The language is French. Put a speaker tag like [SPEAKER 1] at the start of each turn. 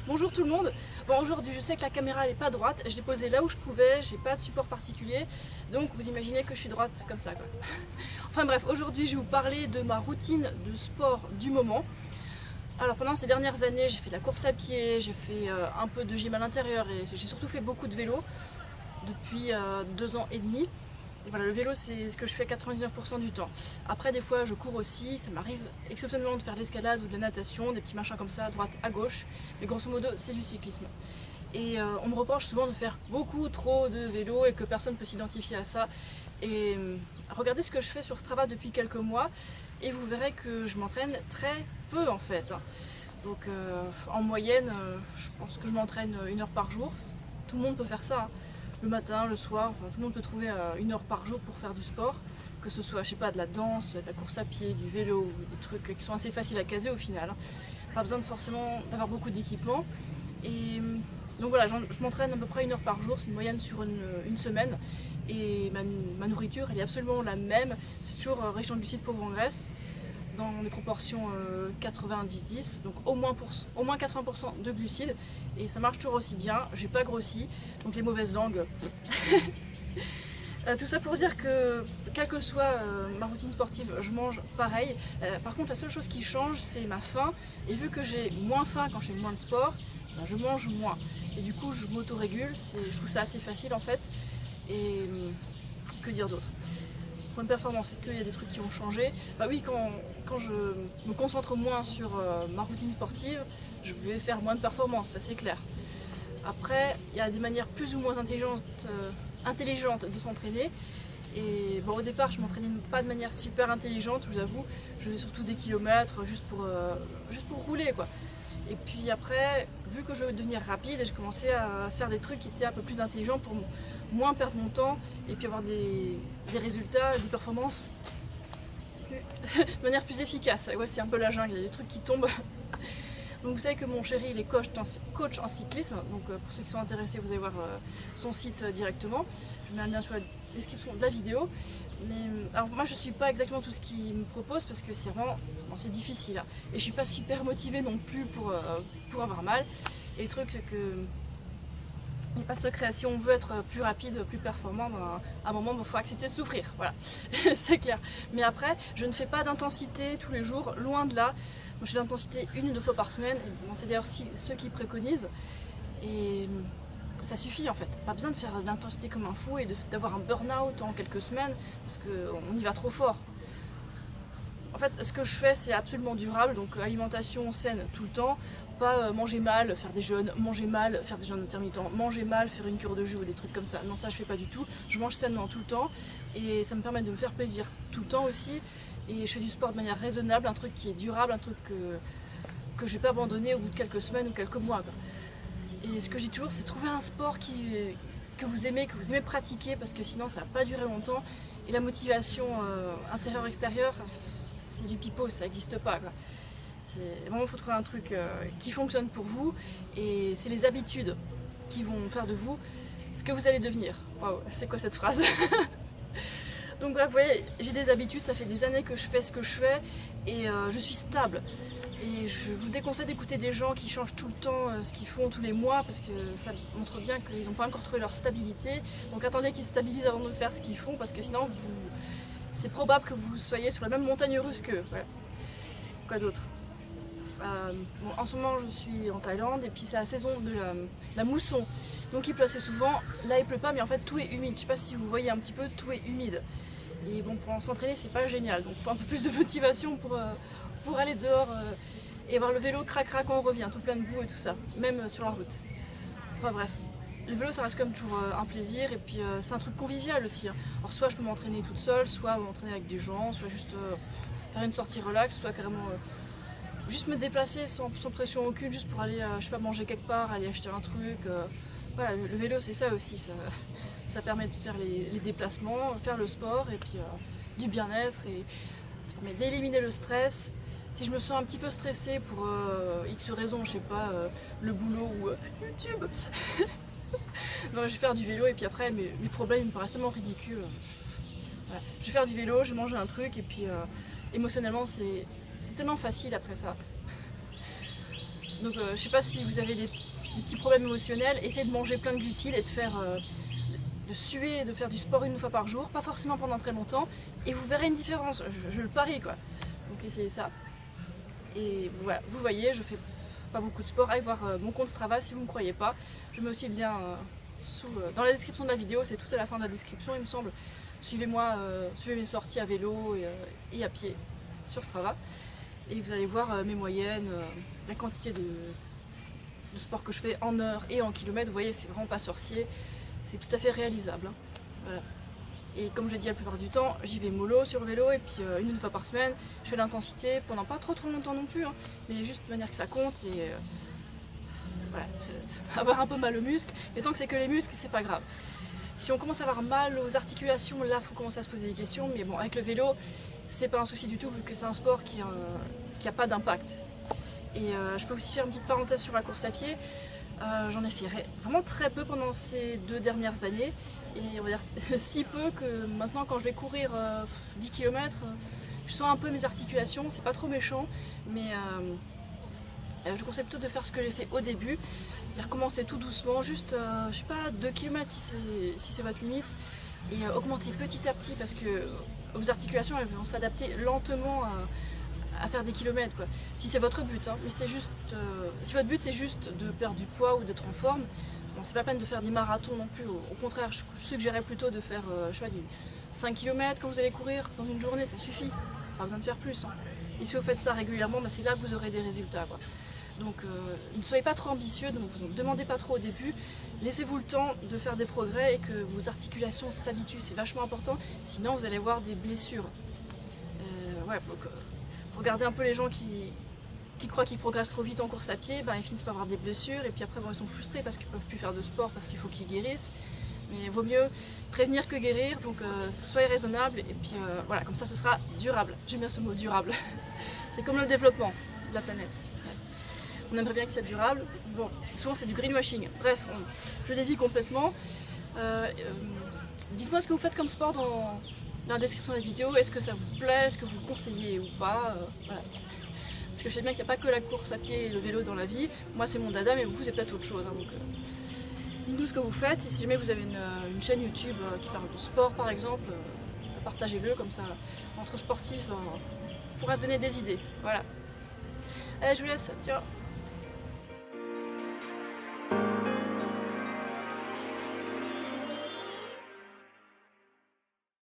[SPEAKER 1] Bonjour tout le monde. Bon, aujourd'hui je sais que la caméra n'est pas droite, je l'ai posée là où je pouvais, j'ai pas de support particulier, donc vous imaginez que je suis droite comme ça quoi. Enfin bref, aujourd'hui je vais vous parler de ma routine de sport du moment. Alors pendant ces dernières années j'ai fait de la course à pied, j'ai fait un peu de gym à l'intérieur et j'ai surtout fait beaucoup de vélo depuis 2 ans et demi. Et voilà, le vélo c'est ce que je fais 99% du temps. Après des fois je cours aussi, ça m'arrive exceptionnellement de faire de l'escalade ou de la natation, des petits machins comme ça à droite à gauche, mais grosso modo c'est du cyclisme. Et on me reproche souvent de faire beaucoup trop de vélo et que personne ne peut s'identifier à ça. Et regardez ce que je fais sur Strava depuis quelques mois et vous verrez que je m'entraîne très peu en fait. Donc en moyenne, je pense que je m'entraîne 1 heure par jour. Tout le monde peut faire ça, hein. Le matin, le soir, enfin, tout le monde peut trouver 1 heure par jour pour faire du sport. Que ce soit, je sais pas, de la danse, de la course à pied, du vélo, ou des trucs qui sont assez faciles à caser au final, hein. Pas besoin de forcément d'avoir beaucoup d'équipement. Et donc voilà, je m'entraîne à peu près 1 heure par jour, c'est une moyenne sur une semaine. Et ma nourriture, elle est absolument la même. C'est toujours riche en glucides, pauvre en graisse, dans des proportions 90-10, donc au moins 80% de glucides. Et ça marche toujours aussi bien, j'ai pas grossi, donc les mauvaises langues. Tout ça pour dire que, quelle que soit ma routine sportive, je mange pareil. Par contre, la seule chose qui change, c'est ma faim. Et vu que j'ai moins faim quand je fais moins de sport, ben, je mange moins. Et du coup, je m'auto-régule. Je trouve ça assez facile en fait. Et que dire d'autre? Point de performance, est-ce qu'il y a des trucs qui ont changé? Bah oui, quand je me concentre moins sur ma routine sportive, je vais faire moins de performance, ça c'est clair. Après, il y a des manières plus ou moins intelligentes de s'entraîner. Et bon, au départ, je m'entraînais pas de manière super intelligente, je vous avoue. Je faisais surtout des kilomètres juste pour rouler quoi. Et puis après, vu que je veux devenir rapide, j'ai commencé à faire des trucs qui étaient un peu plus intelligents pour moins perdre mon temps et puis avoir des résultats, des performances de manière plus efficace. Ouais, c'est un peu la jungle, il y a des trucs qui tombent. Donc vous savez que mon chéri il est coach en cyclisme, donc pour ceux qui sont intéressés vous allez voir son site directement. Je mets un lien sur la description de la vidéo. Mais alors moi je suis pas exactement tout ce qu'il me propose parce que c'est vraiment bon, c'est difficile hein. Et je suis pas super motivée non plus pour avoir mal. Et le truc c'est que il n'y a pas de secret, si on veut être plus rapide, plus performant, ben, à un moment il faut accepter de souffrir, voilà, c'est clair. Mais après, je ne fais pas d'intensité tous les jours, loin de là. Moi, je fais d'intensité 1 ou 2 fois par semaine, bon, c'est d'ailleurs ceux qui préconisent. Et ça suffit en fait, pas besoin de faire de l'intensité comme un fou et d'avoir un burn-out en quelques semaines, parce qu'on y va trop fort. En fait, ce que je fais, c'est absolument durable, donc alimentation saine tout le temps, pas manger mal, faire des jeûnes, manger mal, faire des jeûnes intermittents, manger mal, faire une cure de jus ou des trucs comme ça. Non, ça je fais pas du tout. Je mange sainement tout le temps et ça me permet de me faire plaisir tout le temps aussi. Et je fais du sport de manière raisonnable, un truc qui est durable, un truc que je vais pas abandonner au bout de quelques semaines ou quelques mois, quoi. Et ce que j'ai toujours, c'est trouver un sport que vous aimez pratiquer, parce que sinon ça va pas durer longtemps. Et la motivation intérieure-extérieure, c'est du pipeau, ça n'existe pas, quoi. Vraiment, il faut trouver un truc qui fonctionne pour vous, et c'est les habitudes qui vont faire de vous ce que vous allez devenir. Waouh, c'est quoi cette phrase? Donc bref, vous voyez, j'ai des habitudes, ça fait des années que je fais ce que je fais, et je suis stable. Et je vous déconseille d'écouter des gens qui changent tout le temps ce qu'ils font tous les mois, parce que ça montre bien qu'ils n'ont pas encore trouvé leur stabilité. Donc attendez qu'ils se stabilisent avant de faire ce qu'ils font, parce que sinon c'est probable que vous soyez sur la même montagne russe qu'eux. Voilà. Quoi d'autre? Bon, en ce moment je suis en Thaïlande et puis c'est la saison de la mousson, donc il pleut assez souvent. Là il pleut pas, mais en fait tout est humide. Je sais pas si vous voyez un petit peu, tout est humide. Et bon, pour s'entraîner c'est pas génial, donc il faut un peu plus de motivation pour aller dehors et voir le vélo crac-crac quand on revient, tout plein de boue et tout ça, même sur la route. Enfin bref, le vélo ça reste comme toujours un plaisir, et puis c'est un truc convivial aussi, hein. Alors soit je peux m'entraîner toute seule, soit m'entraîner avec des gens, soit juste faire une sortie relax, soit carrément juste me déplacer sans pression aucune, juste pour aller, je sais pas, manger quelque part, aller acheter un truc. Voilà, le vélo c'est ça aussi, ça permet de faire les déplacements, faire le sport, et puis du bien-être, et ça permet d'éliminer le stress. Si je me sens un petit peu stressée pour X raisons, je sais pas, le boulot ou YouTube, non, je vais faire du vélo, et puis après mes problèmes ils me paraissent tellement ridicules. Voilà. Je vais faire du vélo, je vais manger un truc, et puis émotionnellement c'est tellement facile après ça. Donc je sais pas si vous avez des petits problèmes émotionnels, essayez de manger plein de glucides et de faire de suer, de faire du sport une fois par jour, pas forcément pendant très longtemps, et vous verrez une différence, je le parie quoi. Donc essayez ça. Et voilà, vous voyez, je fais pas beaucoup de sport. Allez voir mon compte Strava si vous ne me croyez pas. Je mets aussi le lien dans la description de la vidéo, c'est tout à la fin de la description il me semble. Suivez-moi, suivez mes sorties à vélo et à pied sur Strava. Et vous allez voir mes moyennes, la quantité de sport que je fais en heures et en kilomètres. Vous voyez, c'est vraiment pas sorcier, c'est tout à fait réalisable. Hein. Voilà. Et comme je l'ai dit la plupart du temps, j'y vais mollo sur vélo et puis une fois par semaine, je fais l'intensité pendant pas trop longtemps non plus, hein, mais juste de manière que ça compte et voilà, avoir un peu mal aux muscles, mais tant que c'est que les muscles, c'est pas grave. Si on commence à avoir mal aux articulations, là il faut commencer à se poser des questions, mais bon, avec le vélo, c'est pas un souci du tout vu que c'est un sport qui a pas d'impact. Et je peux aussi faire une petite parenthèse sur la course à pied. J'en ai fait vraiment très peu pendant ces 2 dernières années et on va dire si peu que maintenant quand je vais courir 10 km, je sens un peu mes articulations, c'est pas trop méchant, mais je conseille plutôt de faire ce que j'ai fait au début, c'est-à-dire commencer tout doucement, juste je sais pas 2 km si c'est votre limite, et augmenter petit à petit parce que vos articulations elles vont s'adapter lentement à faire des kilomètres quoi. Si c'est votre but, hein, mais c'est juste si votre but c'est juste de perdre du poids ou d'être en forme, bon, c'est pas la peine de faire des marathons non plus. Au contraire, je suggérerais plutôt de faire je sais pas, du 5 km quand vous allez courir dans une journée, ça suffit. Pas besoin de faire plus. Hein. Et si vous faites ça régulièrement, bah, c'est là que vous aurez des résultats. Quoi. Donc ne soyez pas trop ambitieux, ne vous en demandez pas trop au début. Laissez-vous le temps de faire des progrès et que vos articulations s'habituent, c'est vachement important. Sinon vous allez avoir des blessures. Ouais, donc, regardez un peu les gens qui croient qu'ils progressent trop vite en course à pied, ben, ils finissent par avoir des blessures et puis après bon, ils sont frustrés parce qu'ils ne peuvent plus faire de sport parce qu'il faut qu'ils guérissent. Mais il vaut mieux prévenir que guérir, donc soyez raisonnable et puis voilà, comme ça ce sera durable. J'aime bien ce mot durable. C'est comme le développement de la planète. On aimerait bien que c'est durable. Bon, souvent c'est du greenwashing. Bref, je dévie complètement. Dites-moi ce que vous faites comme sport dans la description de la vidéo, est-ce que ça vous plaît, est-ce que vous conseillez ou pas, voilà. Parce que je sais bien qu'il n'y a pas que la course à pied et le vélo dans la vie, moi c'est mon dada mais vous c'est peut-être autre chose, hein, donc dites-nous ce que vous faites, et si jamais vous avez une chaîne YouTube qui parle de sport par exemple, partagez-le comme ça, entre sportifs, on pourra se donner des idées, voilà. Allez je vous laisse, ciao.